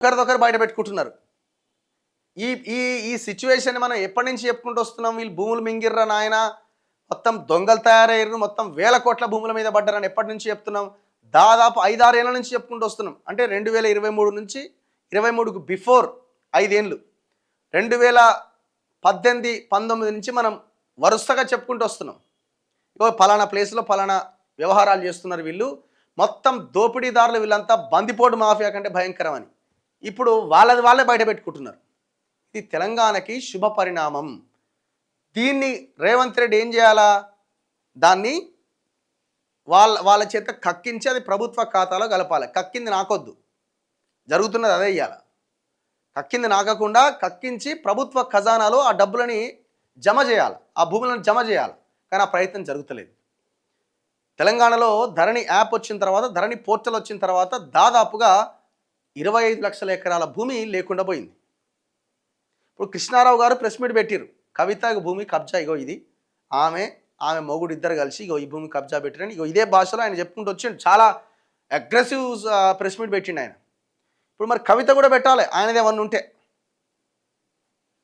ఒకరిదొకరు బయట పెట్టుకుంటున్నారు. ఈ ఈ ఈ సిచ్యువేషన్ మనం ఎప్పటి నుంచి చెప్పుకుంటూ వస్తున్నాం? వీళ్ళు భూములు మింగిర్రా నాయన, మొత్తం దొంగలు తయారయ్యారు, మొత్తం వేల కోట్ల భూముల మీద పడ్డారని ఎప్పటి నుంచి చెప్తున్నాం? దాదాపు 5-6 ఏళ్ల నుంచి చెప్పుకుంటూ వస్తున్నాం. అంటే 2023 నుంచి 23కు బిఫోర్ 5 ఏళ్ళు 2018, 19 నుంచి మనం వరుసగా చెప్పుకుంటూ వస్తున్నాం. ఇగో పలానా ప్లేస్లో పలానా వ్యవహారాలు చేస్తున్నారు వీళ్ళు, మొత్తం దోపిడీదారులు, వీళ్ళంతా బందిపోటు మాఫియా కంటే భయంకరం అని. ఇప్పుడు వాళ్ళే బయట పెట్టుకుంటున్నారు. ఇది తెలంగాణకి శుభ పరిణామం. దీన్ని రేవంత్ రెడ్డి ఏం చేయాలా? దాన్ని వాళ్ళ చేత కక్కించి అది ప్రభుత్వ ఖాతాలో కలపాలి. కక్కింది నాకొద్దు, జరుగుతున్నది అదే ఇయ్యాల. కక్కింది నాకకుండా కక్కించి ప్రభుత్వ ఖజానాలో ఆ డబ్బులని జమ చేయాలి, ఆ భూములను జమ చేయాలి. కానీ ఆ ప్రయత్నం జరుగుతలేదు. తెలంగాణలో ధరణి యాప్ వచ్చిన తర్వాత, ధరణి పోర్టల్ వచ్చిన తర్వాత దాదాపుగా 25 లక్షల ఎకరాల భూమి లేకుండా పోయింది. ఇప్పుడు కృష్ణారావు గారు ప్రెస్ మీట్ పెట్టిరు, కవిత భూమి కబ్జా, ఇగో ఇది ఆమె మొగుడు ఇద్దరు కలిసి ఇగో ఈ భూమి కబ్జా పెట్టిరని, ఇగో ఇదే భాషలో ఆయన చెప్పుకుంటూ వచ్చిండు. చాలా అగ్రెసివ్ ప్రెస్ మీట్ పెట్టిండు ఆయన. ఇప్పుడు మరి కవిత కూడా పెట్టాలి ఆయనది ఏమన్నా ఉంటే.